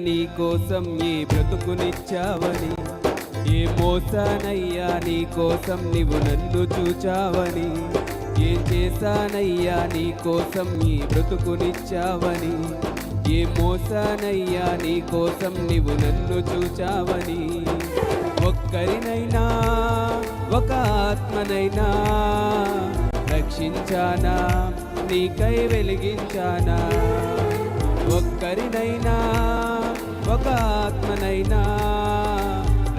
నీ కోసం ఈ బ్రతుకునిచ్చావని, ఏ మోసానయ్యా నీ కోసం నీవు నన్ను చూచావని, ఏం చేశానయ్యా నీ కోసం ఈ బ్రతుకునిచ్చావని, ఏ మోసానయ్యా నీ కోసం నీవు నన్ను చూచావని. ఒక్కరినైనా ఒక ఆత్మనైనా రక్షించానా, నీకై వెలిగించానా. ఒక్కరినైనా ఒక ఆత్మనైనా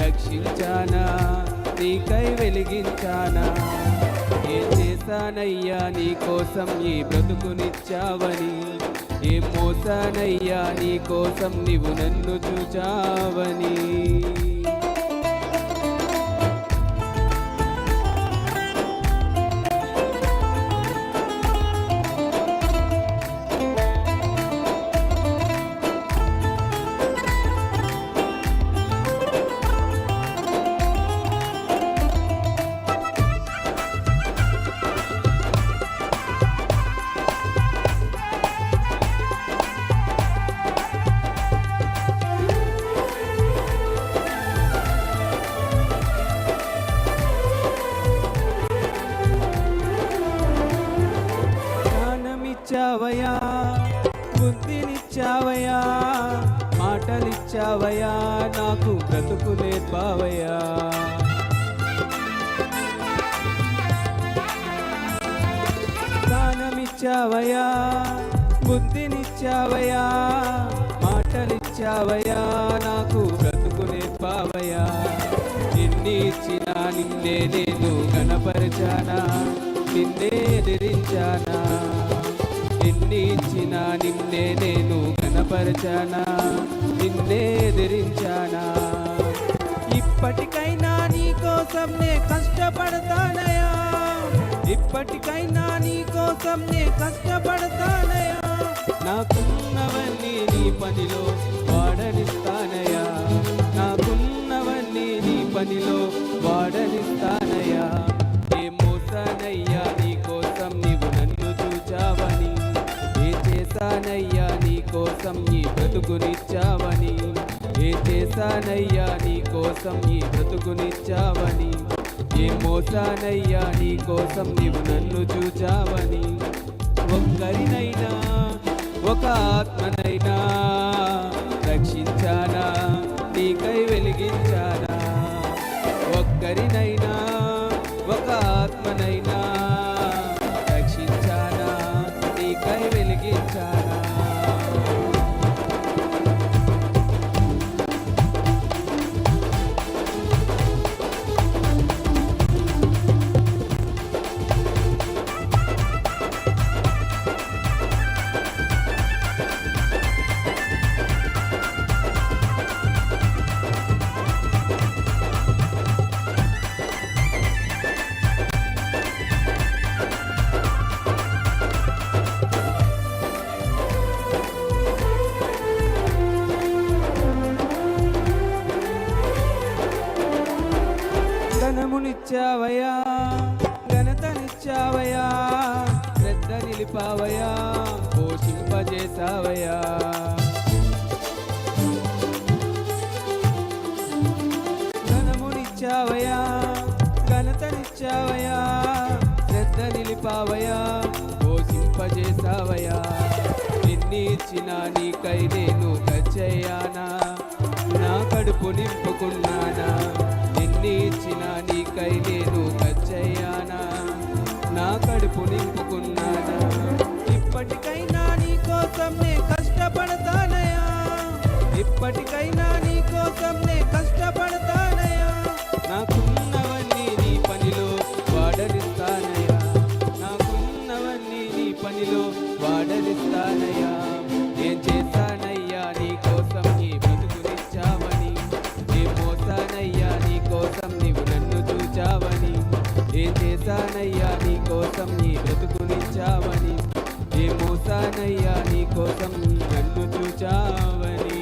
రక్షించానా, నీకై వెలిగించానా. ఏం చేశానయ్యా నీ కోసం ఈ బ్రతుకునిచ్చావని, ఏ మోసానయ్యా నీ కోసం నీవు నన్ను చూచావని. జ్ఞానమిచ్చావయ్యా, బుద్ధినిచ్చావయ్యా, మాటలిచ్చావయ్యా, నాకు బ్రతుకు నేర్పావయ్యా. జ్ఞానమిచ్చావయ్యా, బుద్ధినిచ్చావయ్యా, మాటలిచ్చావయ్యా, నాకు బ్రతుకు నేర్పావయ్యా. ఎన్ని ఇచ్చినా నిన్నే నేను గణపరచానా, నిన్నే ఎదిరించానా. ఎన్ని ఇచ్చినా నిన్నే నేను గణపరచానా, నిన్నే ఎదిరించానా. ఇప్పటికైనా నీ కోసం నే కష్టపడతానయా, ఇప్పటికైనా నీ కోసం నే కష్టపడతానయా. నాకున్నవన్నీ నీ పనిలో వాడనిస్తానయా, నాకున్నవన్నీ నీ పనిలో వాడనిస్తానయా. ఏ మోసానయ్యా నీ కోసం నీవు నన్ను చూచావని, ఏ చేశానయ్యా నీ కోసం ఈ బ్రతుకునిచ్చావని, ఏ చేశానయ్యా నీ కోసం ఈ బ్రతుకునిచ్చావని, ఏ మోసానయ్యా నీ కోసం నీవు నన్ను చూచావని. ఒక్కరినైనా ఒక ఆత్మనైనా రక్షించానా, నీకై వెలిగించానా. ఒక్కరినైనా ఒక ఆత్మనైనా రక్షించానా, నీకై వెలిగించానా. ధనమునిచ్చావయ్యా, ఘనతనిచ్చావయ్యా, శ్రద్ధ నిలిపావయ్యా, పోషింపజేసావయ్యా. ధనమునిచ్చావయ్యా, ఘనతనిచ్చావయ్యా, శ్రద్ధ నిలిపావయ్యా, పోషింపజేసావయ్యా. ఎన్ని ఇచ్చినా నీకై నేను ఖర్చయ్యానా, నా కడుపు నింపుకున్నానా. ఎన్ని ఇచ్చినా నీకై నేను ఖర్చయ్యానా, నా కడుపు నింపుకున్నానా. ఇప్పటికైనా నీ కోసం నే కష్టపడతానయా, ఇప్పటికైనా నీ కోసం నే కష్టపడతానయా. నాకున్నవన్నీ నీ పనిలో వాడనిస్తానయా, నాకున్నవన్నీ నీ పనిలో వాడనిస్తానయా. ఏం చేశానయ్యా నీ కోసం ఈ బ్రతుకునిచ్చావని, ఏ మోసానయ్యా నీ కోసం నీవు నన్ను చూచావని, ఏం చేశానయ్యా నీ కోసం ఈ బ్రతుకునిచ్చావని, ఏ మోసానయ్యా నీ కోసం నన్ను చూచావని.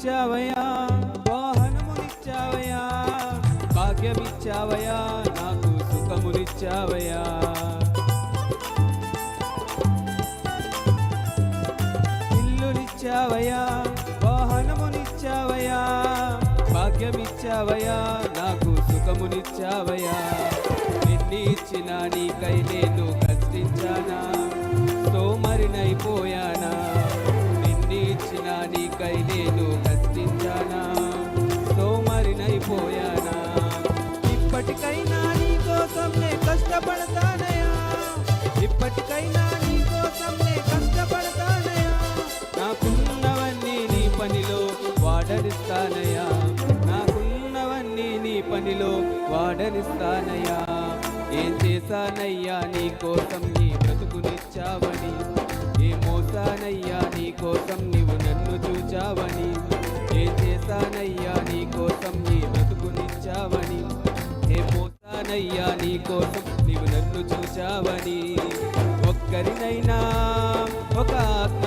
ఇల్లునిచ్చావయ్యా, వాహనమునిచ్చావయ్యా, భాగ్యమిచ్చావయ్యా, నాకు సుఖమునిచ్చావయ్యా. ఇల్లునిచ్చావయ్యా, వాహనమునిచ్చావయ్యా, భాగ్యమిచ్చావయ్యా, నాకు సుఖమునిచ్చావయ్యా. ఎన్ని ఇచ్చినా నీకై నేను కష్టించానా, సోమరినైపోయానా. ఎన్ని ఇచ్చినా నీకై నేను కష్టించానా, సోమరినైపోయానా. ఇప్పటికైనా నీ కోసం నే కష్టపడతానయా, ఇప్పటికైనా నీ కోసం నే కష్టపడతానయా. నాకున్నవన్నీ నీ పనిలో వాడనిస్తానయా, నాకున్నవన్నీ నీ పనిలో వాడనిస్తానయా. ఏం చేశానయ్యా నీ కోసం నీ బ్రతుకునిచ్చావని, ఏ మోసానయ్యా నీ కోసం నీవు నన్ను చూచావని. ఏం చేశానయ్యా నీ కోసం నీ బ్రతుకునిచ్చావని, ఏ మోసానయ్యా నీ కోసం నీవు నన్ను చూచావని. ఒక్కరినైనా ఒక ఆత్మ